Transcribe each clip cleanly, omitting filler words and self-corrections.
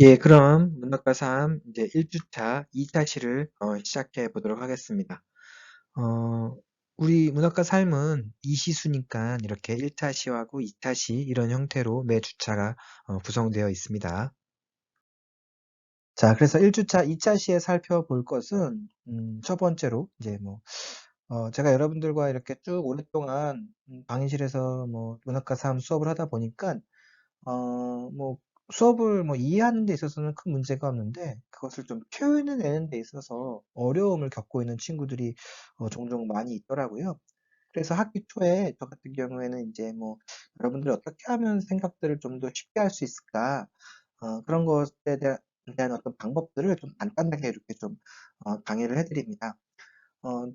예, 그럼 문학과 3 이제 1주차 2차 시를 시작해 보도록 하겠습니다. 어, 우리 문학과 삶은 이시수니까 이렇게 1차 시하고 2차 시 이런 형태로 매 주차가 구성되어 있습니다. 자, 그래서 1주차 2차 시에 살펴볼 것은 첫 번째로 이제 제가 여러분들과 이렇게 쭉 오랫동안 강의실에서 문학과 3 수업을 하다 보니까 수업을 이해하는 데 있어서는 큰 문제가 없는데, 그것을 좀 표현해내는 데 있어서 어려움을 겪고 있는 친구들이 종종 많이 있더라고요. 그래서 학기 초에 저 같은 경우에는 이제 여러분들이 어떻게 하면 생각들을 좀 더 쉽게 할 수 있을까? 그런 것에 대한 어떤 방법들을 좀 간단하게 이렇게 좀 강의를 해드립니다.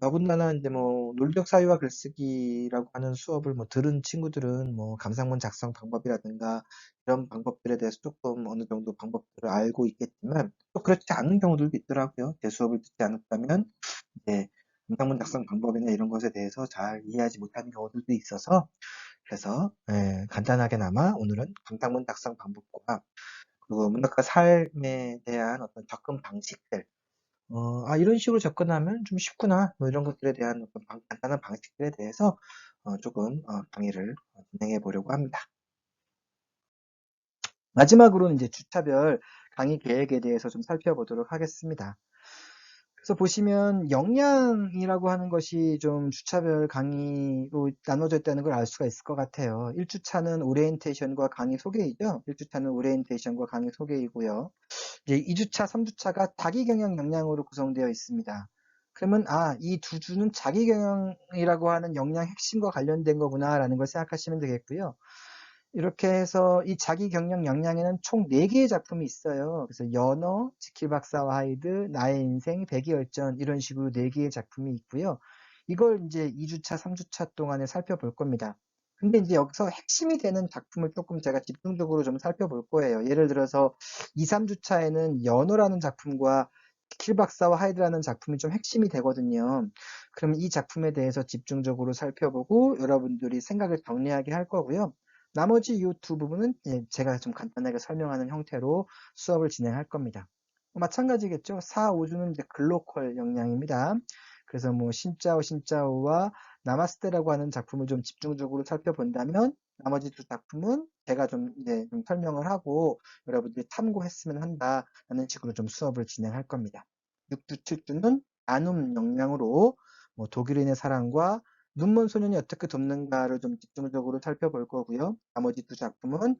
더군다나 이제 논리적 사유와 글쓰기라고 하는 수업을 들은 친구들은 감상문 작성 방법이라든가 이런 방법들에 대해서 조금 어느 정도 방법들을 알고 있겠지만 또 그렇지 않은 경우들도 있더라고요. 제 수업을 듣지 않았다면 이제 감상문 작성 방법이나 이런 것에 대해서 잘 이해하지 못하는 경우들도 있어서 그래서 간단하게나마 오늘은 감상문 작성 방법과 그리고 문학과 삶에 대한 어떤 접근 방식들 이런 식으로 접근하면 좀 쉽구나. 이런 것들에 대한 어떤 간단한 방식들에 대해서 조금 강의를 진행해 보려고 합니다. 마지막으로는 이제 주차별 강의 계획에 대해서 좀 살펴보도록 하겠습니다. 그래서 보시면 역량이라고 하는 것이 좀 주차별 강의로 나눠져 있다는 걸 알 수가 있을 것 같아요. 1주차는 오리엔테이션과 강의 소개이죠. 1주차는 오리엔테이션과 강의 소개이고요. 이제 2주차, 3주차가 자기 경영 역량으로 구성되어 있습니다. 그러면 이 두 주는 자기 경영이라고 하는 역량 핵심과 관련된 거구나라는 걸 생각하시면 되겠고요. 이렇게 해서 이 자기 경영 역량에는 총 4개의 작품이 있어요. 그래서 연어, 지킬 박사와 하이드, 나의 인생, 백이열전 이런 식으로 4개의 작품이 있고요. 이걸 이제 2주차, 3주차 동안에 살펴볼 겁니다. 근데 이제 여기서 핵심이 되는 작품을 조금 제가 집중적으로 좀 살펴볼 거예요. 예를 들어서 2, 3주차에는 연어라는 작품과 킬 박사와 하이드라는 작품이 좀 핵심이 되거든요. 그럼 이 작품에 대해서 집중적으로 살펴보고 여러분들이 생각을 정리하게 할 거고요. 나머지 이 두 부분은 제가 좀 간단하게 설명하는 형태로 수업을 진행할 겁니다. 마찬가지겠죠. 4, 5주는 이제 글로컬 역량입니다. 그래서 신짜오와 나마스테라고 하는 작품을 좀 집중적으로 살펴본다면 나머지 두 작품은 제가 좀 이제 좀 설명을 하고 여러분들이 참고했으면 한다라는 식으로 좀 수업을 진행할 겁니다. 6주, 7주는 나눔 역량으로 독일인의 사랑과 눈먼 소년이 어떻게 돕는가를 좀 집중적으로 살펴볼 거고요. 나머지 두 작품은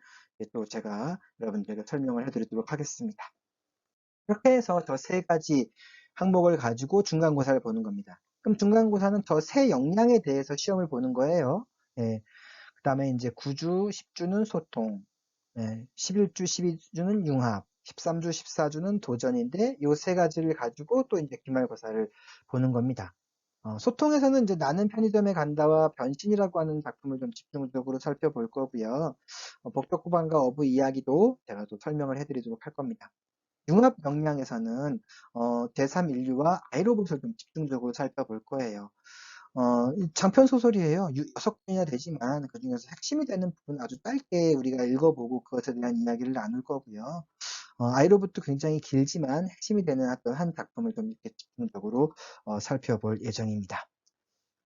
또 제가 여러분들에게 설명을 해드리도록 하겠습니다. 이렇게 해서 저 세 가지 항목을 가지고 중간고사를 보는 겁니다. 그럼 중간고사는 저 세 역량에 대해서 시험을 보는 거예요. 예, 그 다음에 이제 9주, 10주는 소통, 11주, 12주는 융합, 13주, 14주는 도전인데 요 세 가지를 가지고 또 이제 기말고사를 보는 겁니다. 소통에서는 이제 나는 편의점에 간다와 변신이라고 하는 작품을 좀 집중적으로 살펴볼 거고요. 복덕 후반과 어부 이야기도 제가 또 설명을 해드리도록 할 겁니다. 융합 역량에서는 제3인류와 아이로봇을 좀 집중적으로 살펴볼 거예요. 장편 소설이에요. 6권이나 되지만 그중에서 핵심이 되는 부분 아주 짧게 우리가 읽어보고 그것에 대한 이야기를 나눌 거고요. 아이로봇도 굉장히 길지만 핵심이 되는 어떤 한 작품을 좀 이렇게 집중적으로 살펴볼 예정입니다.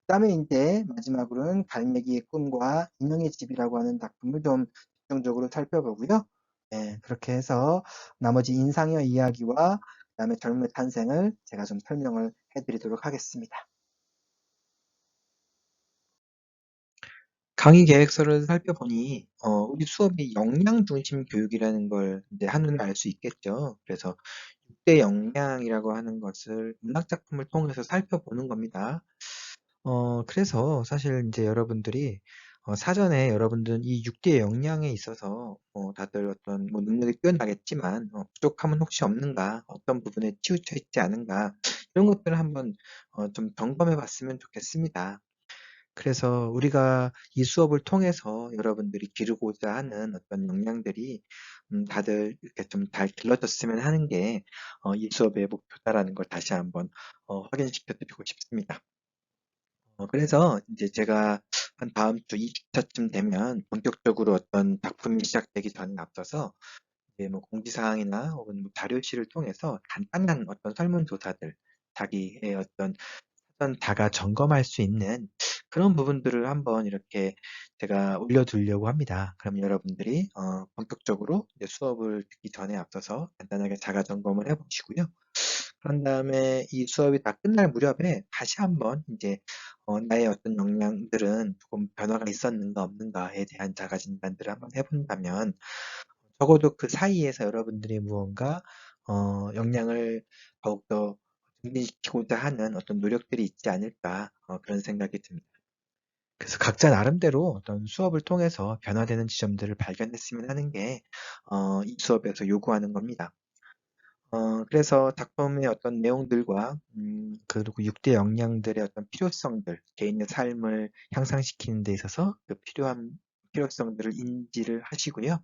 그다음에 이제 마지막으로는 갈매기의 꿈과 인형의 집이라고 하는 작품을 좀 집중적으로 살펴보고요. 그렇게 해서 나머지 인상여 이야기와 그다음에 젊음의 탄생을 제가 좀 설명을 해드리도록 하겠습니다. 강의 계획서를 살펴보니 우리 수업이 역량 중심 교육이라는 걸 이제 한눈에 알 수 있겠죠. 그래서 6대 역량이라고 하는 것을 문학 작품을 통해서 살펴보는 겁니다. 그래서 사실 이제 여러분들이 사전에 여러분들은 이 6대 역량에 있어서 다들 어떤 능력이 뛰어나겠지만 부족함은 혹시 없는가, 어떤 부분에 치우쳐 있지 않은가 이런 것들을 한번 좀 점검해 봤으면 좋겠습니다. 그래서 우리가 이 수업을 통해서 여러분들이 기르고자 하는 어떤 역량들이 다들 이렇게 좀 잘 길러졌으면 하는 게 이 수업의 목표다라는 걸 다시 한번 확인시켜 드리고 싶습니다. 그래서 이제 제가 한 다음 주 2주차쯤 되면 본격적으로 어떤 작품이 시작되기 전에 앞서서 이제 뭐 공지사항이나 혹은 뭐 자료실을 통해서 간단한 어떤 설문조사들, 자기의 어떤 사전 자가 점검할 수 있는 그런 부분들을 한번 이렇게 제가 올려두려고 합니다. 그럼 여러분들이 본격적으로 이제 수업을 듣기 전에 앞서서 간단하게 자가 점검을 해보시고요. 그런 다음에 이 수업이 다 끝날 무렵에 다시 한번 이제 나의 어떤 역량들은 조금 변화가 있었는가 없는가에 대한 자가 진단들을 한번 해본다면 적어도 그 사이에서 여러분들이 무언가 역량을 더욱더 증진시키고자 하는 어떤 노력들이 있지 않을까 그런 생각이 듭니다. 그래서 각자 나름대로 어떤 수업을 통해서 변화되는 지점들을 발견했으면 하는 게 이 수업에서 요구하는 겁니다. 그래서 작품의 어떤 내용들과 그리고 6대 역량들의 어떤 필요성들, 개인의 삶을 향상시키는 데 있어서 그 필요한 필요성들을 인지를 하시고요.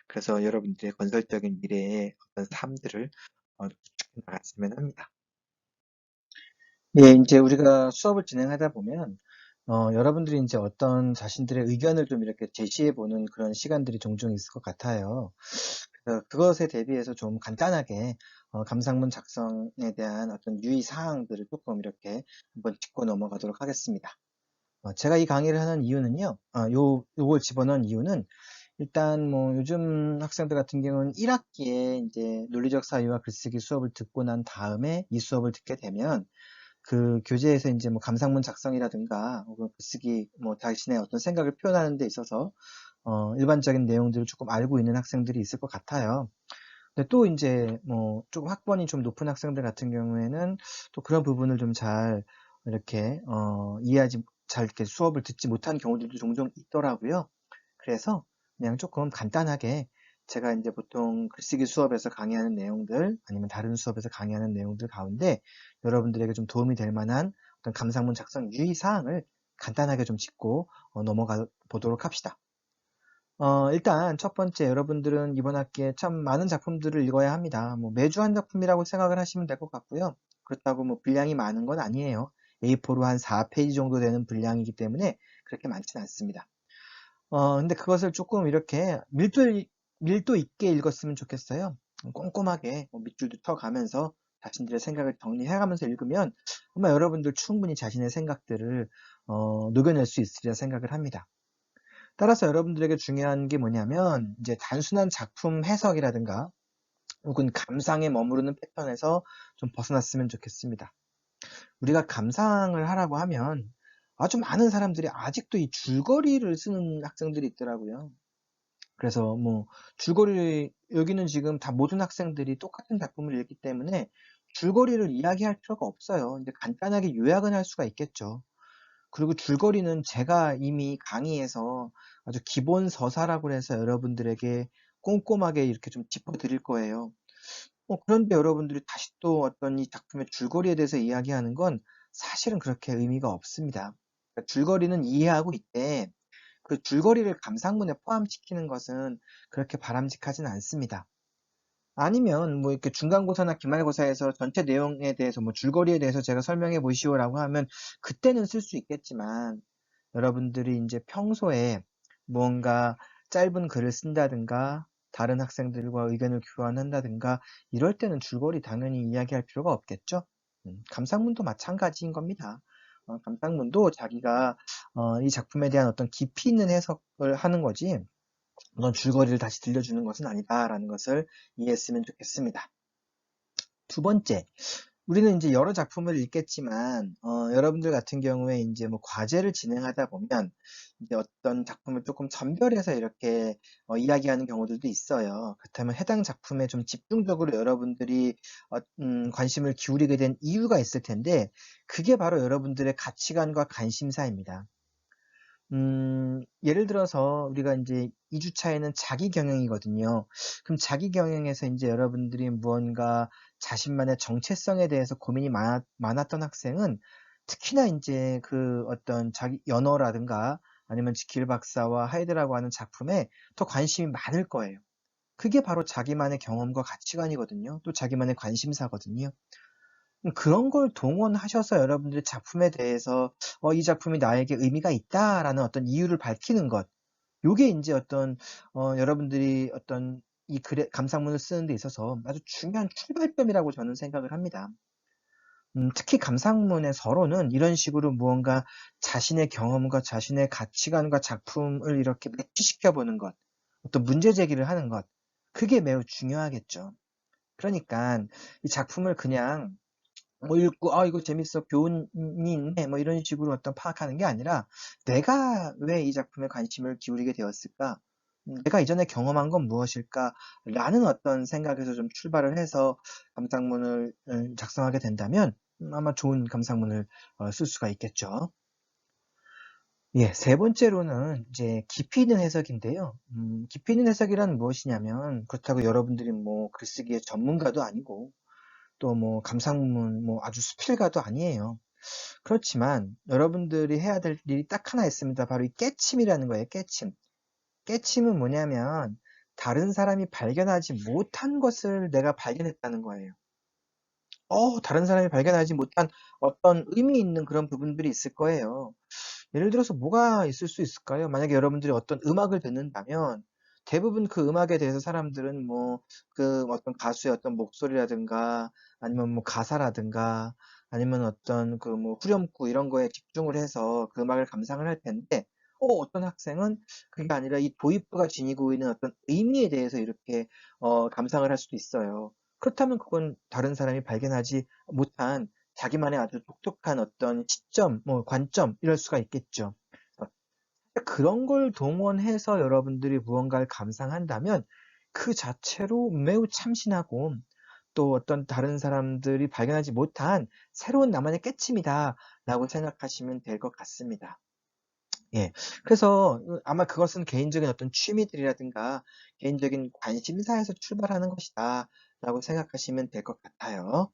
그래서 여러분들의 건설적인 미래의 어떤 삶들을 구축해 나갔으면 합니다. 예, 이제 우리가 수업을 진행하다 보면, 여러분들이 이제 어떤 자신들의 의견을 좀 이렇게 제시해보는 그런 시간들이 종종 있을 것 같아요. 그것에 대비해서 좀 간단하게, 감상문 작성에 대한 어떤 유의 사항들을 조금 이렇게 한번 짚고 넘어가도록 하겠습니다. 제가 이 강의를 하는 이유는요, 요걸 집어넣은 이유는 일단 뭐 요즘 학생들 같은 경우는 1학기에 이제 논리적 사유와 글쓰기 수업을 듣고 난 다음에 이 수업을 듣게 되면 그 교재에서 이제 뭐 감상문 작성이라든가 혹은 글쓰기 뭐 자신의 어떤 생각을 표현하는 데 있어서 일반적인 내용들을 조금 알고 있는 학생들이 있을 것 같아요. 근데 또 이제 뭐 조금 학번이 좀 높은 학생들 같은 경우에는 또 그런 부분을 좀 잘 이렇게 잘 이렇게 수업을 듣지 못한 경우들도 종종 있더라고요. 그래서 그냥 조금 간단하게 제가 이제 보통 글쓰기 수업에서 강의하는 내용들 아니면 다른 수업에서 강의하는 내용들 가운데 여러분들에게 좀 도움이 될 만한 어떤 감상문 작성 유의 사항을 간단하게 좀 짚고 넘어가 보도록 합시다. 일단 첫 번째 여러분들은 이번 학기에 참 많은 작품들을 읽어야 합니다. 뭐 매주 한 작품이라고 생각을 하시면 될 것 같고요. 그렇다고 뭐 분량이 많은 건 아니에요. A4로 한 4페이지 정도 되는 분량이기 때문에 그렇게 많지는 않습니다. 근데 그것을 조금 이렇게 밀도 있게 읽었으면 좋겠어요. 꼼꼼하게 뭐 밑줄도 쳐가면서 자신들의 생각을 정리해가면서 읽으면 아마 여러분들 충분히 자신의 생각들을 녹여낼 수 있으리라 생각을 합니다. 따라서 여러분들에게 중요한 게 뭐냐면 이제 단순한 작품 해석이라든가 혹은 감상에 머무르는 패턴에서 좀 벗어났으면 좋겠습니다. 우리가 감상을 하라고 하면 아주 많은 사람들이 아직도 이 줄거리를 쓰는 학생들이 있더라고요. 그래서 뭐 줄거리 여기는 지금 다 모든 학생들이 똑같은 작품을 읽기 때문에 줄거리를 이야기할 필요가 없어요. 이제 간단하게 요약은 할 수가 있겠죠. 그리고 줄거리는 제가 이미 강의에서 아주 기본 서사라고 해서 여러분들에게 꼼꼼하게 이렇게 좀 짚어드릴 거예요. 그런데 여러분들이 다시 또 어떤 이 작품의 줄거리에 대해서 이야기하는 건 사실은 그렇게 의미가 없습니다. 그러니까 줄거리는 이해하고 있되 그 줄거리를 감상문에 포함시키는 것은 그렇게 바람직하진 않습니다. 아니면 뭐 이렇게 중간고사나 기말고사에서 전체 내용에 대해서 뭐 줄거리에 대해서 제가 설명해 보시오라고 하면 그때는 쓸 수 있겠지만 여러분들이 이제 평소에 무언가 짧은 글을 쓴다든가 다른 학생들과 의견을 교환한다든가 이럴 때는 줄거리 당연히 이야기할 필요가 없겠죠. 감상문도 마찬가지인 겁니다. 감상문도 자기가 이 작품에 대한 어떤 깊이 있는 해석을 하는 거지 어떤 줄거리를 다시 들려주는 것은 아니다라는 것을 이해했으면 좋겠습니다. 두 번째, 우리는 이제 여러 작품을 읽겠지만, 여러분들 같은 경우에 이제 뭐 과제를 진행하다 보면, 이제 어떤 작품을 조금 선별해서 이렇게 이야기하는 경우들도 있어요. 그렇다면 해당 작품에 좀 집중적으로 여러분들이 관심을 기울이게 된 이유가 있을 텐데, 그게 바로 여러분들의 가치관과 관심사입니다. 예를 들어서 우리가 이제 2주차에는 자기 경영이거든요. 그럼 자기 경영에서 이제 여러분들이 무언가 자신만의 정체성에 대해서 고민이 많았던 학생은 특히나 이제 그 어떤 자기 연어라든가 아니면 지킬 박사와 하이드라고 하는 작품에 더 관심이 많을 거예요. 그게 바로 자기만의 경험과 가치관이거든요. 또 자기만의 관심사거든요. 그런 걸 동원하셔서 여러분들의 작품에 대해서 이 작품이 나에게 의미가 있다라는 어떤 이유를 밝히는 것. 요게 인제 어떤 여러분들이 어떤 이 글의 감상문을 쓰는 데 있어서 아주 중요한 출발점이라고 저는 생각을 합니다. 특히 감상문의 서론은 이런 식으로 무언가 자신의 경험과 자신의 가치관과 작품을 이렇게 매치시켜 보는 것, 어떤 문제 제기를 하는 것, 그게 매우 중요하겠죠. 그러니깐 이 작품을 그냥 뭐 읽고 '아 이거 재밌어. 교훈이 있네.' 뭐 이런 식으로 어떤 파악하는 게 아니라 '내가 왜 이 작품에 관심을 기울이게 되었을까? 내가 이전에 경험한 건 무엇일까?'라는 어떤 생각에서 좀 출발을 해서 감상문을 작성하게 된다면 아마 좋은 감상문을 쓸 수가 있겠죠. 예. 세 번째로는 이제 깊이 있는 해석인데요. 깊이 있는 해석이란 무엇이냐면 그렇다고 여러분들이 뭐 글쓰기의 전문가도 아니고 또 뭐 감상문 뭐 아주 수필가도 아니에요. 그렇지만 여러분들이 해야 될 일이 딱 하나 있습니다. 바로 이 깨침이라는 거예요, 깨침. 깨침은 뭐냐면 다른 사람이 발견하지 못한 것을 내가 발견했다는 거예요. 다른 사람이 발견하지 못한 어떤 의미 있는 그런 부분들이 있을 거예요. 예를 들어서 뭐가 있을 수 있을까요? 만약에 여러분들이 어떤 음악을 듣는다면 대부분 그 음악에 대해서 사람들은 뭐 그 어떤 가수의 어떤 목소리라든가 아니면 뭐 가사라든가 아니면 어떤 그 뭐 후렴구 이런 거에 집중을 해서 그 음악을 감상을 할 텐데 어떤 학생은 그게 아니라 이 도입부가 지니고 있는 어떤 의미에 대해서 이렇게 감상을 할 수도 있어요. 그렇다면 그건 다른 사람이 발견하지 못한 자기만의 아주 독특한 어떤 시점, 뭐 관점 이럴 수가 있겠죠. 어 그런 걸 동원해서 여러분들이 무언가를 감상한다면 그 자체로 매우 참신하고 또 어떤 다른 사람들이 발견하지 못한 새로운 나만의 깨침이다라고 생각하시면 될 것 같습니다. 예. 그래서 아마 그것은 개인적인 어떤 취미들이라든가 개인적인 관심사에서 출발하는 것이다라고 생각하시면 될 것 같아요.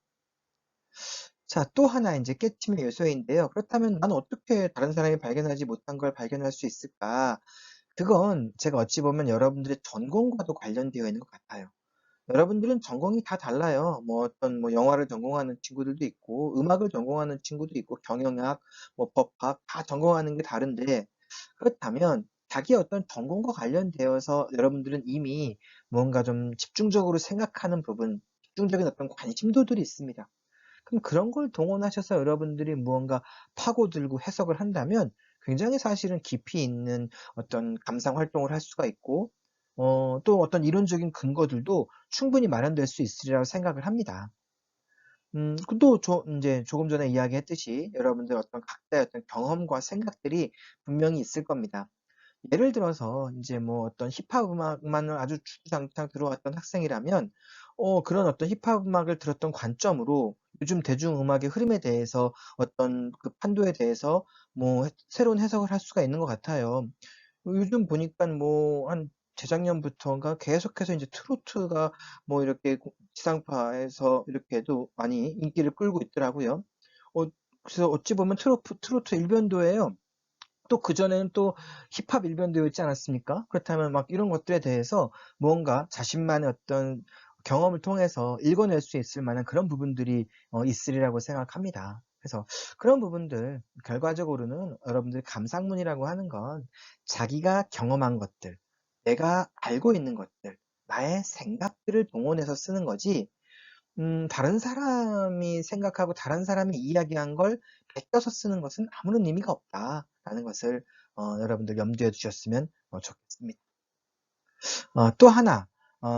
자, 또 하나 인제 깨침의 요소인데요. 그렇다면 '난 어떻게 다른 사람이 발견하지 못한 걸 발견할 수 있을까?' 그건 제가 어찌 보면 여러분들의 전공과도 관련되어 있는 것 같아요. 여러분들은 전공이 다 달라요. 뭐 어떤 뭐 영화를 전공하는 친구들도 있고 음악을 전공하는 친구도 있고 경영학, 뭐 법학 다 전공하는 게 다른데 그렇다면 자기의 어떤 전공과 관련되어서 여러분들은 이미 무언가 좀 집중적으로 생각하는 부분, 집중적인 어떤 관심도들이 있습니다. 그럼 그런 걸 동원하셔서 여러분들이 무언가 파고들고 해석을 한다면 굉장히 사실은 깊이 있는 어떤 감상 활동을 할 수가 있고 또 어떤 이론적인 근거들도 충분히 마련될 수 있으리라고 생각을 합니다. 그 또 인제 조금 전에 이야기했듯이 여러분들 어떤 각자의 어떤 경험과 생각들이 분명히 있을 겁니다. 예를 들어서 인제 뭐 어떤 힙합 음악만을 아주 주구장창 들어왔던 학생이라면 그런 어떤 힙합 음악을 들었던 관점으로 요즘 대중음악의 흐름에 대해서 어떤 그 판도에 대해서 뭐 새로운 해석을 할 수가 있는 것 같아요. 요즘 보니깐 뭐 한 재작년부터인가 계속해서 인제 트로트가 뭐 이렇게 지상파에서 이렇게도 많이 인기를 끌고 있더라고요. 어 그래서 어찌 보면 트로트 일변도예요. 또 그전에는 또 힙합 일변도였지 않았습니까? 그렇다면 막 이런 것들에 대해서 무언가 자신만의 어떤 경험을 통해서 읽어낼 수 있을 만한 그런 부분들이 있으리라고 생각합니다. 그래서 그런 부분들 결과적으로는 여러분들 감상문이라고 하는 건 자기가 경험한 것들, 내가 알고 있는 것들, 나의 생각들을 동원해서 쓰는 거지 다른 사람이 생각하고 다른 사람이 이야기한 걸 베껴서 쓰는 것은 아무런 의미가 없다라는 것을 여러분들 염두에 두셨으면 좋겠습니다. 또 하나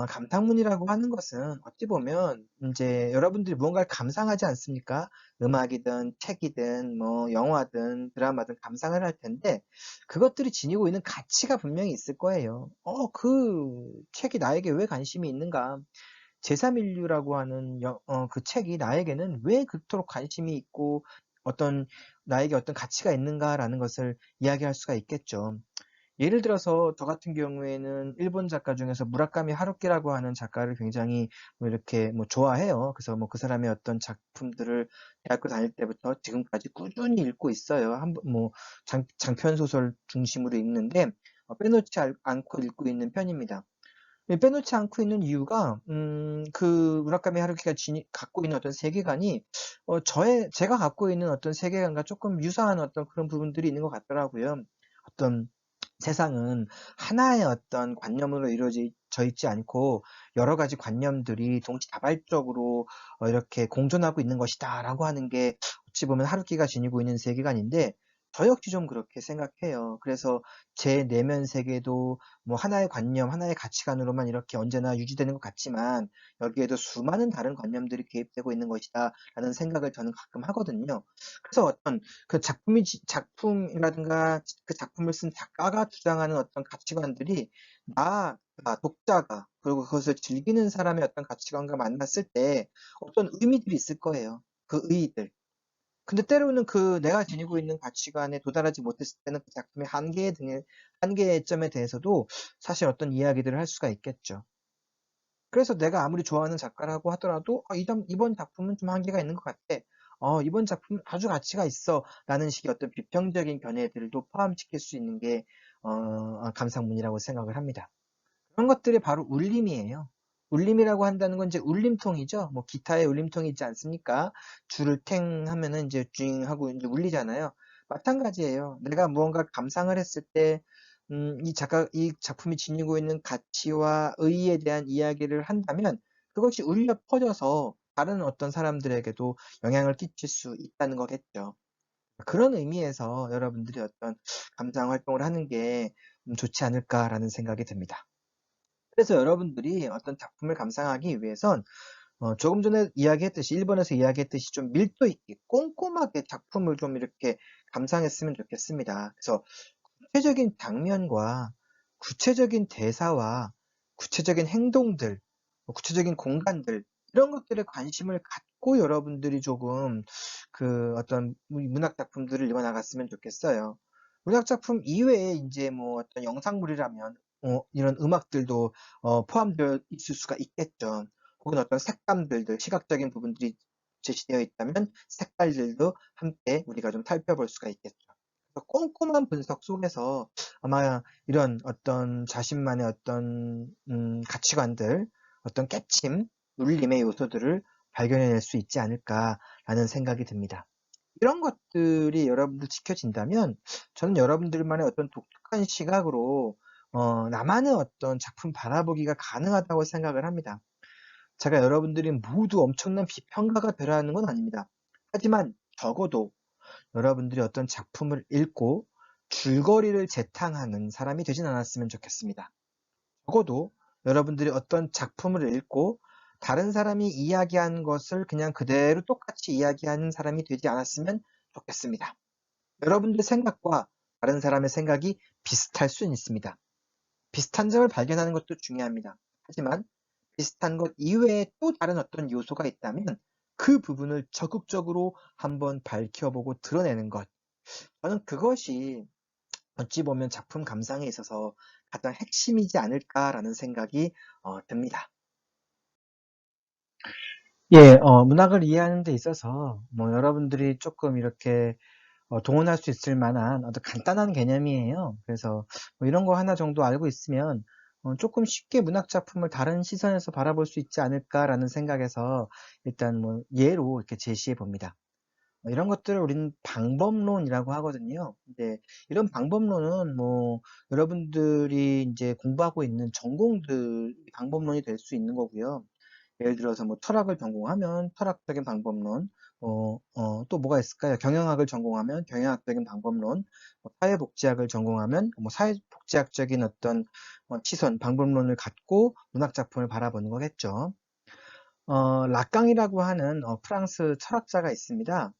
감상문이라고 하는 것은 어찌 보면 인제 여러분들이 무언가를 감상하지 않습니까? 음악이든 책이든 뭐 영화든 드라마든 감상을 할 텐데 그것들이 지니고 있는 가치가 분명히 있을 거예요. 그 책이 나에게 왜 관심이 있는가? 제3인류라고 하는 그 책이 나에게는 왜 그토록 관심이 있고 어떤 나에게 어떤 가치가 있는가라는 것을 이야기할 수가 있겠죠. 예를 들어서 저 같은 경우에는 일본 작가 중에서 무라카미 하루키라고 하는 작가를 굉장히 뭐 이렇게 뭐 좋아해요. 그래서 뭐 그 사람의 어떤 작품들을 대학교 다닐 때부터 지금까지 꾸준히 읽고 있어요. 한 번 뭐 장편 소설 중심으로 읽는데 빼놓지 않고 읽고 있는 편입니다. 빼놓지 않고 있는 이유가 그 무라카미 하루키가 갖고 있는 어떤 세계관이 제가 갖고 있는 어떤 세계관과 쪼끔 유사한 어떤 그런 부분들이 있는 것 같더라고요. 어떤 세상은 하나의 어떤 관념으로 이루어져 갇혀 있지 않고 여러 가지 관념들이 동시다발적으로 이렇게 공존하고 있는 것이다라고 하는 게 어찌 보면 하루키가 지니고 있는 세계관인데 저 역시 좀 그렇게 생각해요. 그래서 제 내면 세계도 뭐 하나의 관념, 하나의 가치관으로만 이렇게 언제나 유지되는 것 같지만 여기에도 수많은 다른 관념들이 개입되고 있는 것이다라는 생각을 저는 가끔 하거든요. 그래서 어떤 그 작품이라든가 그 작품을 쓴 작가가 주장하는 어떤 가치관들이 독자가 그리고 그것을 즐기는 사람의 어떤 가치관과 만났을 때 어떤 의미들이 있을 거예요. 그 의의들. 근데 때로는 그 내가 지니고 있는 가치관에 도달하지 못했을 때는 그 작품의 한계의 점에 대해서도 사실 어떤 이야기들을 할 수가 있겠죠. 그래서 내가 아무리 좋아하는 작가라고 하더라도 이번 작품은 좀 한계가 있는 것 같아. 이번 작품은 아주 가치가 있어. 라는 식의 어떤 비평적인 견해들도 포함시킬 수 있는 게 감상문이라고 생각을 합니다. 그런 것들이 바로 울림이에요. 울림이라고 한다는 건 이제 울림통이죠. 뭐 기타에 울림통이 있지 않습니까? 줄을 탱 하면은 이제 쥐잉 하고 이제 울리잖아요. 마찬가지예요. 내가 무언가 감상을 했을 때, 이 작품이 지니고 있는 가치와 의의에 대한 이야기를 한다면 그것이 울려 퍼져서 다른 어떤 사람들에게도 영향을 끼칠 수 있다는 거겠죠. 그런 의미에서 여러분들이 어떤 감상 활동을 하는 게 좋지 않을까라는 생각이 듭니다. 그래서 여러분들이 어떤 작품을 감상하기 위해선 조금 전에 이야기했듯이 1번에서 이야기했듯이 좀 밀도 있게 꼼꼼하게 작품을 좀 이렇게 감상했으면 좋겠습니다. 그래서 구체적인 장면과 구체적인 대사와 구체적인 행동들, 구체적인 공간들 이런 것들에 관심을 갖고 여러분들이 조금 그 어떤 문학 작품들을 읽어 나갔으면 좋겠어요. 문학 작품 이외에 이제 뭐 어떤 영상물이라면 이런 음악들도 포함되어 있을 수가 있겠죠. 혹은 어떤 색감들도 시각적인 부분들이 제시되어 있다면 색깔들도 함께 우리가 좀 살펴볼 수가 있겠죠. 꼼꼼한 분석 속에서 아마 이런 어떤 자신만의 어떤 가치관들, 어떤 깨침, 울림의 요소들을 발견해낼 수 있지 않을까라는 생각이 듭니다. 이런 것들이 여러분들 지켜진다면 저는 여러분들만의 어떤 독특한 시각으로 나만의 어떤 작품 바라보기가 가능하다고 생각을 합니다. 제가 여러분들이 모두 엄청난 비평가가 되라는 건 아닙니다. 하지만 적어도 여러분들이 어떤 작품을 읽고 줄거리를 재탕하는 사람이 되진 않았으면 좋겠습니다. 적어도 여러분들이 어떤 작품을 읽고 다른 사람이 이야기한 것을 그냥 그대로 똑같이 이야기하는 사람이 되지 않았으면 좋겠습니다. 여러분들 생각과 다른 사람의 생각이 비슷할 수는 있습니다. 비슷한 점을 발견하는 것도 중요합니다. 하지만 비슷한 것 이외에 또 다른 어떤 요소가 있다면 그 부분을 적극적으로 한번 밝혀보고 드러내는 것. 저는 그것이 어찌 보면 작품 감상에 있어서 가장 핵심이지 않을까라는 생각이 듭니다. 예, 문학을 이해하는 데 있어서 뭐 여러분들이 조금 이렇게 동원할 수 있을 만한 아주 간단한 개념이에요. 그래서 뭐 이런 거 하나 정도 알고 있으면 조금 쉽게 문학 작품을 다른 시선에서 바라볼 수 있지 않을까라는 생각에서 일단 뭐 예로 이렇게 제시해 봅니다. 이런 것들을 우리는 방법론이라고 하거든요. 근데 이런 방법론은 뭐 여러분들이 이제 공부하고 있는 전공들 방법론이 될 수 있는 거고요. 예를 들어서 뭐 철학을 전공하면 철학적인 방법론, 또 뭐가 있을까요? 경영학을 전공하면 경영학적인 방법론, 사회복지학을 전공하면 뭐 사회복지학적인 어떤 시선, 방법론을 갖고 문학 작품을 바라보는 거겠죠. 라깡이라고 하는 프랑스 철학자가 있습니다.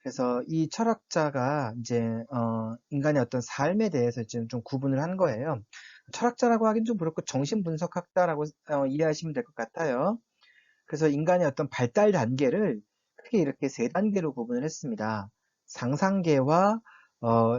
그래서 이 철학자가 이제 인간의 어떤 삶에 대해서 지금 좀 구분을 한 거예요. 철학자라고 하긴 좀 그렇고 정신분석학자라고 이해하시면 될 것 같아요. 그래서 인간의 어떤 발달 단계를 크게 이렇게 세 단계로 구분을 했습니다. 상상계와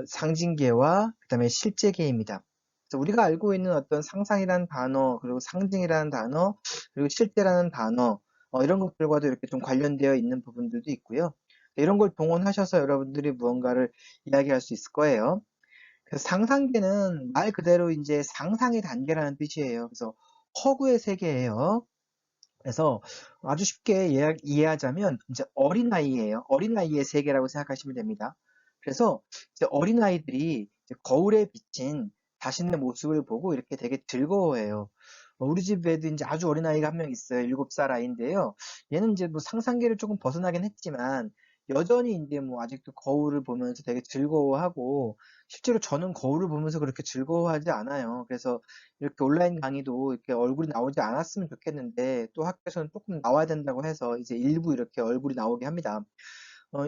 상징계와 그다음에 실제계입니다. 그래서 우리가 알고 있는 어떤 상상이라는 단어, 그리고 상징이라는 단어, 그리고 실제라는 단어, 이런 것들과도 이렇게 좀 관련되어 있는 부분들도 있고요. 이런 걸 동원하셔서 여러분들이 무언가를 이야기할 수 있을 거예요. 그래서 상상계는 말 그대로 이제 상상의 단계라는 뜻이에요. 그래서 허구의 세계예요. 그래서 아주 쉽게 이해하자면 이제 어린아이예요. 어린아이의 세계라고 생각하시면 됩니다. 그래서 이제 어린아이들이 이제 거울에 비친 자신의 모습을 보고 이렇게 되게 즐거워해요. 우리 집에도 이제 아주 어린아이가 한 명 있어요. 7살 아이인데요. 얘는 이제 뭐 상상기를 조금 벗어나긴 했지만 여전히 이제 뭐 아직도 거울을 보면서 되게 즐거워하고, 실제로 저는 거울을 보면서 그렇게 즐거워하지 않아요. 그래서 이렇게 온라인 강의도 이렇게 얼굴이 나오지 않았으면 좋겠는데, 또 학교에서는 조금 나와야 된다고 해서 이제 일부 이렇게 얼굴이 나오게 합니다.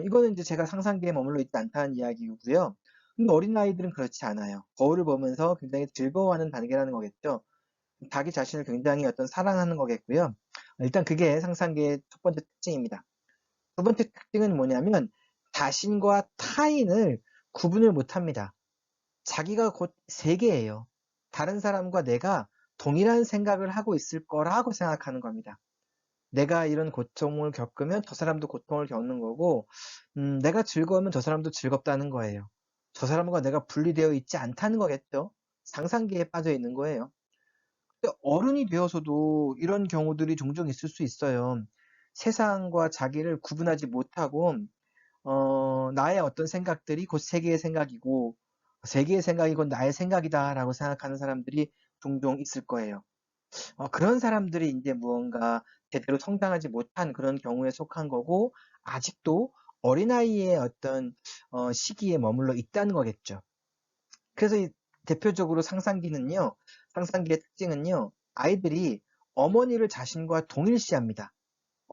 이거는 이제 제가 상상기에 머물러 있지 않다는 이야기고요. 근데 어린아이들은 그렇지 않아요. 거울을 보면서 굉장히 즐거워하는 단계라는 거겠죠. 자기 자신을 굉장히 어떤 사랑하는 거겠고요. 일단 그게 상상기의 첫 번째 특징입니다. 두 번째 특징은 뭐냐면 자신과 타인을 구분을 못합니다. 자기가 곧 세계예요. 다른 사람과 내가 동일한 생각을 하고 있을 거라고 생각하는 겁니다. 내가 이런 고통을 겪으면 저 사람도 고통을 겪는 거고, 내가 즐거우면 저 사람도 즐겁다는 거예요. 저 사람과 내가 분리되어 있지 않다는 거겠죠. 상상기에 빠져 있는 거예요. 근데 어른이 되어서도 이런 경우들이 종종 있을 수 있어요. 세상과 자기를 구분하지 못하고, 나의 어떤 생각들이 곧 세계의 생각이고, 세계의 생각이 곧 나의 생각이다라고 생각하는 사람들이 종종 있을 거예요. 그런 사람들이 이제 무언가 제대로 성장하지 못한 그런 경우에 속한 거고, 아직도 어린아이의 어떤 시기에 머물러 있다는 거겠죠. 그래서 대표적으로 상상기의 특징은요, 아이들이 어머니를 자신과 동일시합니다.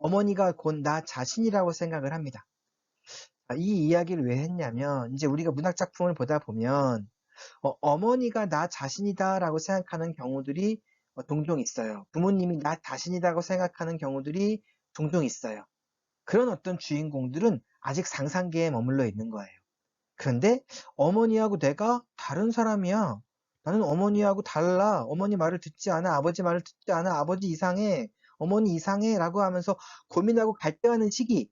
어머니가 곧 나 자신이라고 생각을 합니다. 이 이야기를 왜 했냐면, 이제 우리가 문학 작품을 보다 보면 어머니가 나 자신이다라고 생각하는 경우들이 종종 있어요. 부모님이 나 자신이라고 생각하는 경우들이 종종 있어요. 그런 어떤 주인공들은 아직 상상기에 머물러 있는 거예요. 그런데 어머니하고 내가 다른 사람이야. 나는 어머니하고 달라. 어머니 말을 듣지 않아. 아버지 말을 듣지 않아. 아버지 이상해. 어머니 이상해. 라고 하면서 고민하고 갈등하는 시기.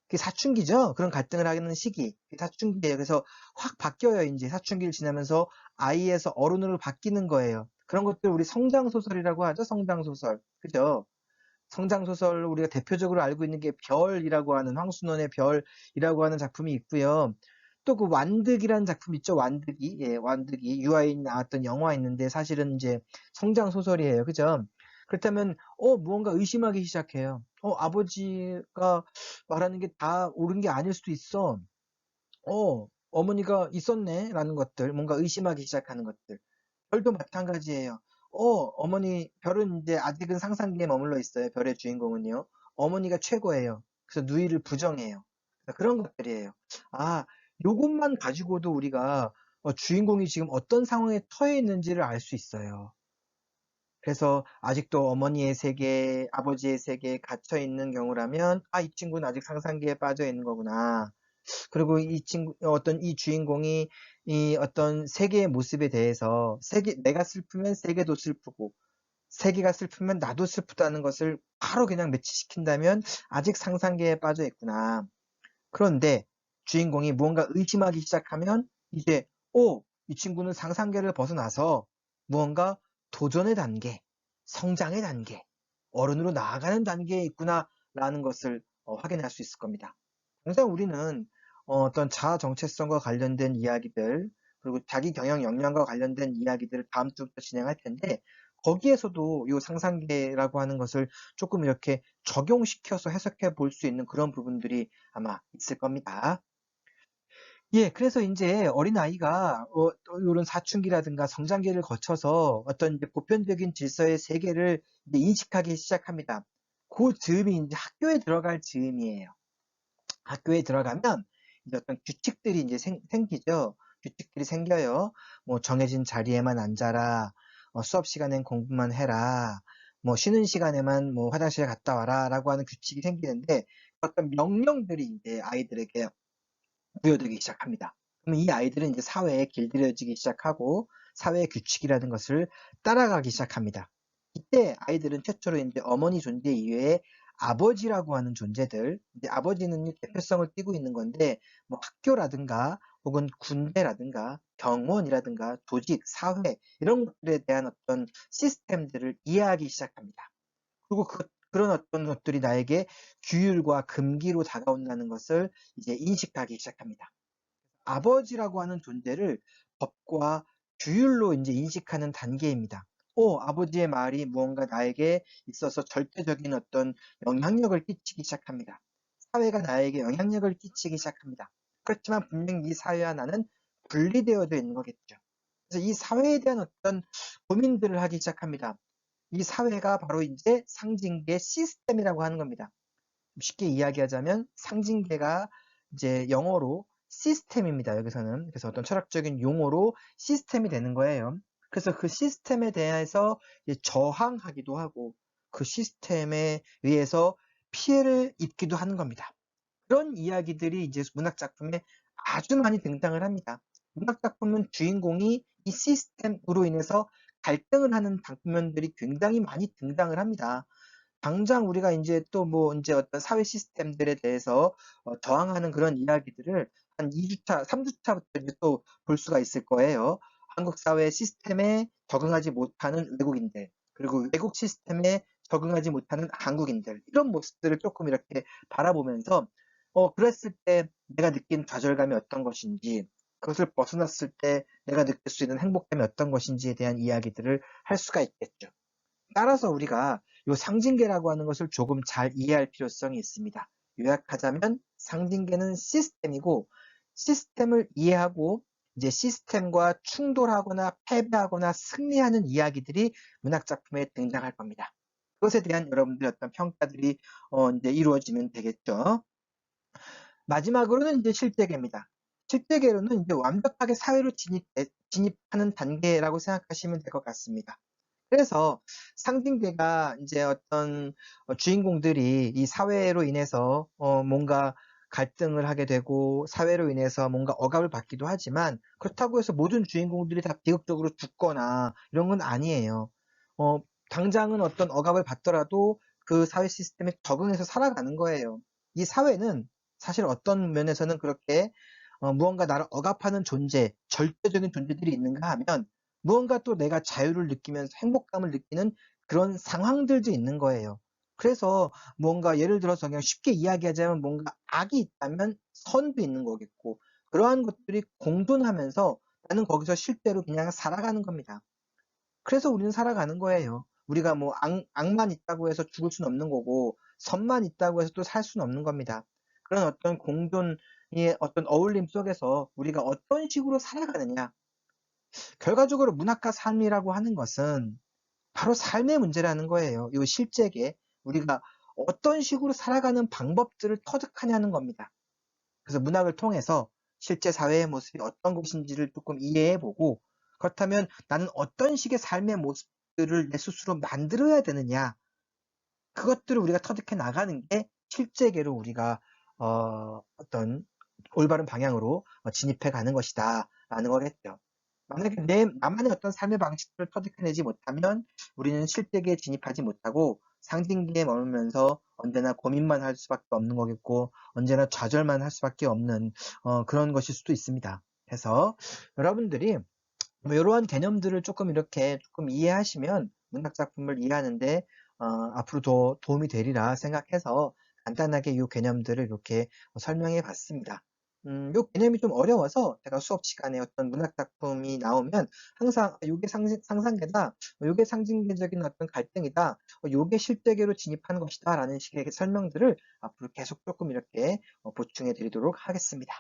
그게 사춘기죠. 그런 갈등을 하는 시기. 그게 사춘기예요. 그래서 확 바뀌어요. 이제 사춘기를 지나면서 아이에서 어른으로 바뀌는 거예요. 그런 것들 우리 성장소설이라고 하죠. 성장소설. 그죠? 성장소설 우리가 대표적으로 알고 있는 게 별이라고 하는, 황순원의 별이라고 하는 작품이 있고요. 또 그 완득이라는 작품 있죠. 완득이. 예, 완득이. 유아인 나왔던 영화 있는데 사실은 이제 성장소설이에요. 그죠? 그렇다면 무언가 의심하기 시작해요. 아버지가 말하는 게 다 옳은 게 아닐 수도 있어. 어머니가 있었네. 라는 것들. 뭔가 의심하기 시작하는 것들. 별도 마찬가지예요. 어머니, 별은 이제 아직은 상상기에 머물러 있어요. 별의 주인공은요. 어머니가 최고예요. 그래서 누이를 부정해요. 그런 것들이에요. 아, 요것만 가지고도 우리가 주인공이 지금 어떤 상황에 처해 있는지를 알 수 있어요. 그래서 아직도 어머니의 세계, 아버지의 세계에 갇혀 있는 경우라면, 이 친구는 아직 상상기에 빠져 있는 거구나. 그리고 이 주인공이 이 어떤 세계의 모습에 대해서, 내가 슬프면 세계도 슬프고, 세계가 슬프면 나도 슬프다는 것을 바로 그냥 매치시킨다면 아직 상상기에 빠져 있구나. 그런데 주인공이 무언가 의심하기 시작하면 이제, 이 친구는 상상계를 벗어나서 무언가 도전의 단계, 성장의 단계, 어른으로 나아가는 단계에 있구나라는 것을 확인할 수 있을 겁니다. 항상 우리는 어떤 자아 정체성과 관련된 이야기들, 그리고 자기 경영 역량과 관련된 이야기들을 다음 주부터 진행할 텐데, 거기에서도 이 상상계라고 하는 것을 조금 이렇게 적용시켜서 해석해 볼 수 있는 그런 부분들이 아마 있을 겁니다. 예, 그래서 이제 어린아이가 또 이런 사춘기라든가 성장기를 거쳐서 어떤 이제 보편적인 질서의 세계를 이제 인식하기 시작합니다. 그 즈음이 이제 학교에 들어갈 즈음이에요. 학교에 들어가면 이제 어떤 규칙들이 이제 생기죠. 규칙들이 생겨요. 뭐 정해진 자리에만 앉아라. 수업 시간엔 공부만 해라. 뭐 쉬는 시간에만 뭐 화장실에 갔다 와라라고 하는 규칙이 생기는데, 어떤 명령들이 이제 아이들에게 부여되기 시작합니다. 그러면 이 아이들은 이제 사회에 길들여지기 시작하고 사회의 규칙이라는 것을 따라가기 시작합니다. 이때 아이들은 최초로 이제 어머니 존재 이외에 아버지라고 하는 존재들, 이제 아버지는 대표성을 띠고 있는 건데, 뭐 학교라든가 혹은 군대라든가 병원이라든가 조직, 사회 이런 것들에 대한 어떤 시스템들을 이해하기 시작합니다. 그리고 그런 어떤 것들이 나에게 규율과 금기로 다가온다는 것을 이제 인식하기 시작합니다. 아버지라고 하는 존재를 법과 규율로 이제 인식하는 단계입니다. 아버지의 말이 무언가 나에게 있어서 절대적인 어떤 영향력을 끼치기 시작합니다. 사회가 나에게 영향력을 끼치기 시작합니다. 그렇지만 분명히 이 사회와 나는 분리되어져 있는 거겠죠. 그래서 이 사회에 대한 어떤 고민들을 하기 시작합니다. 이 사회가 바로 이제 상징계 시스템이라고 하는 겁니다. 쉽게 이야기하자면 상징계가 이제 영어로 시스템입니다. 여기서는. 그래서 어떤 철학적인 용어로 시스템이 되는 거예요. 그래서 그 시스템에 대해서 저항하기도 하고 그 시스템에 의해서 피해를 입기도 하는 겁니다. 그런 이야기들이 이제 문학 작품에 아주 많이 등장을 합니다. 문학 작품은 주인공이 이 시스템으로 인해서 갈등을 하는 장면들이 굉장히 많이 등장을 합니다. 당장 우리가 이제 또 뭐 이제 어떤 사회 시스템들에 대해서 저항하는 그런 이야기들을 한 2주차, 3주차부터 이제 또 볼 수가 있을 거예요. 한국 사회 시스템에 적응하지 못하는 외국인들, 그리고 외국 시스템에 적응하지 못하는 한국인들, 이런 모습들을 조금 이렇게 바라보면서 그랬을 때 내가 느낀 좌절감이 어떤 것인지, 그것을 벗어났을 때 내가 느낄 수 있는 행복감이 어떤 것인지에 대한 이야기들을 할 수가 있겠죠. 따라서 우리가 요 상징계라고 하는 것을 조금 잘 이해할 필요성이 있습니다. 요약하자면 상징계는 시스템이고 시스템을 이해하고 이제 시스템과 충돌하거나 패배하거나 승리하는 이야기들이 문학 작품에 등장할 겁니다. 그것에 대한 여러분들의 어떤 평가들이 이제 이루어지면 되겠죠. 마지막으로는 이제 실제계입니다. 실제계로는 이제 완벽하게 사회로 진입하는 단계라고 생각하시면 될 것 같습니다. 그래서 상징계가 이제 어떤 주인공들이 이 사회로 인해서 뭔가 갈등을 하게 되고 사회로 인해서 뭔가 억압을 받기도 하지만 그렇다고 해서 모든 주인공들이 다 비극적으로 죽거나 이런 건 아니에요. 어, 당장은 어떤 억압을 받더라도 그 사회 시스템에 적응해서 살아가는 거예요. 이 사회는 사실 어떤 면에서는 그렇게 무언가 나를 억압하는 존재, 절대적인 존재들이 있는가 하면 무언가 또 내가 자유를 느끼면서 행복감을 느끼는 그런 상황들도 있는 거예요. 그래서 뭔가 예를 들어서 그냥 쉽게 이야기하자면 뭔가 악이 있다면 선도 있는 거겠고 그러한 것들이 공존하면서 나는 거기서 실제로 그냥 살아가는 겁니다. 그래서 우리는 살아가는 거예요. 우리가 뭐 악만 있다고 해서 죽을 수는 없는 거고 선만 있다고 해서 또 살 수는 없는 겁니다. 그런 어떤 공존의 어떤 어울림 속에서 우리가 어떤 식으로 살아가느냐. 결과적으로 문학과 삶이라고 하는 것은 바로 삶의 문제라는 거예요. 이 실제계 우리가 어떤 식으로 살아가는 방법들을 터득하냐는 겁니다. 그래서 문학을 통해서 실제 사회의 모습이 어떤 것인지를 조금 이해해보고 그렇다면 나는 어떤 식의 삶의 모습들을 내 스스로 만들어야 되느냐 그것들을 우리가 터득해 나가는 게 실제계로 우리가 어떤 올바른 방향으로 진입해 가는 것이다 라는 거겠죠. 만약에 나만의 어떤 삶의 방식들을 터득해내지 못하면 우리는 실제계에 진입하지 못하고 상징계에 머물면서 언제나 고민만 할 수밖에 없는 거겠고 언제나 좌절만 할 수밖에 없는 그런 것일 수도 있습니다. 그래서 여러분들이 뭐 이러한 개념들을 조금 이렇게 조금 이해하시면 문학 작품을 이해하는데 앞으로 더 도움이 되리라 생각해서 간단하게 이 개념들을 이렇게 설명해 봤습니다. 이 개념이 좀 어려워서 제가 수업 시간에 어떤 문학 작품이 나오면 항상 이게 상상계다, 이게 상징계적인 어떤 갈등이다, 이게 실제계로 진입하는 것이다 라는 식의 설명들을 앞으로 계속 조금 이렇게 보충해 드리도록 하겠습니다.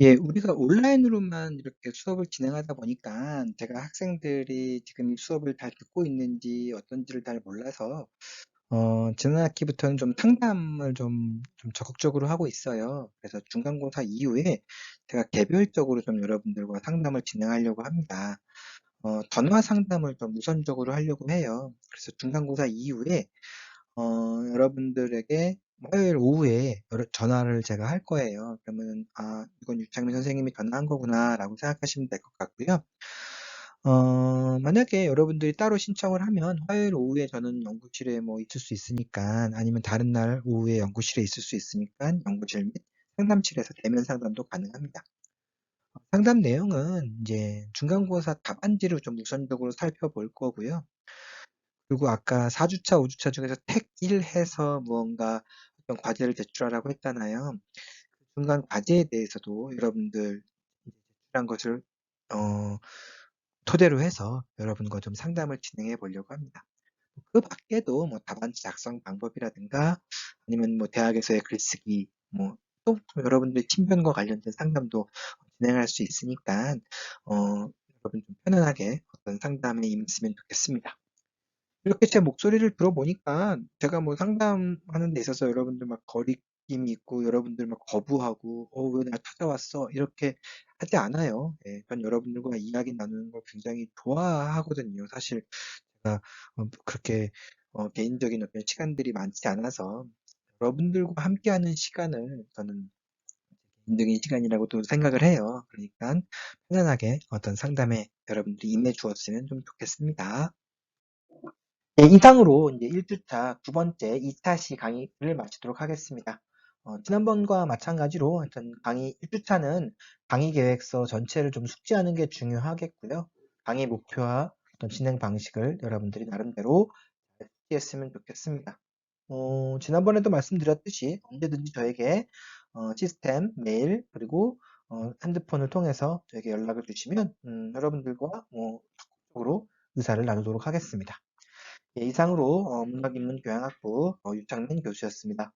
예, 우리가 온라인으로만 이렇게 수업을 진행하다 보니까 제가 학생들이 지금 이 수업을 잘 듣고 있는지 어떤지를 잘 몰라서 지난 학기부터는 좀 상담을 좀 적극적으로 하고 있어요. 그래서 중간고사 이후에 제가 개별적으로 좀 여러분들과 상담을 진행하려고 합니다. 전화 상담을 좀 우선적으로 하려고 해요. 그래서 중간고사 이후에 여러분들에게 화요일 오후에 전화를 제가 할 거예요. 그러면, 아, 이건 유창민 선생님이 전화한 거구나라고 생각하시면 될 것 같고요. 만약에 여러분들이 따로 신청을 하면 화요일 오후에 저는 연구실에 뭐 있을 수 있으니까 아니면 다른 날 오후에 연구실에 있을 수 있으니까 연구실 및 상담실에서 대면 상담도 가능합니다. 상담 내용은 이제 중간고사 답안지를 좀 우선적으로 살펴볼 거고요. 그리고 아까 4주차, 5주차 중에서 택 1 해서 무언가 어떤 과제를 제출하라고 했잖아요. 그 중간 과제에 대해서도 여러분들 이제 제출한 것을 어, 토대로 해서 여러분과 좀 상담을 진행해 보려고 합니다. 그 밖에도 뭐 답안지 작성 방법이라든가 아니면 뭐 대학에서의 글쓰기 또 여러분들 친변과 관련된 상담도 진행할 수 있으니까 여러분 좀 편안하게 어떤 상담에 임했으면 좋겠습니다. 이렇게 제 목소리를 들어보니까 제가 뭐 상담하는 데 있어서 여러분들 막 거리낌이 있고 여러분들 막 거부하고 왜 나 찾아왔어 이렇게 하지 않아요. 예, 전 여러분들과 이야기 나누는 걸 굉장히 좋아하거든요. 사실 제가 그렇게 개인적인 어떤 시간들이 많지 않아서 여러분들과 함께하는 시간을 저는 개인적인 시간이라고도 생각을 해요. 그러니까 편안하게 어떤 상담에 여러분들이 임해 주었으면 좀 좋겠습니다. 네, 이상으로 이제 1주차 두 번째 2차 시 강의를 마치도록 하겠습니다. 지난번과 마찬가지로 하여튼 강의 1주차는 강의 계획서 전체를 좀 숙지하는 게 중요하겠고요. 강의 목표와 어떤 진행 방식을 여러분들이 나름대로 잘 숙지했으면 좋겠습니다. 지난번에도 말씀드렸듯이 언제든지 저에게 시스템, 메일, 그리고 핸드폰을 통해서 저에게 연락을 주시면 여러분들과 적극적으로 의사를 나누도록 하겠습니다. 예, 이상으로 문학인문교양학부 유창민 교수였습니다.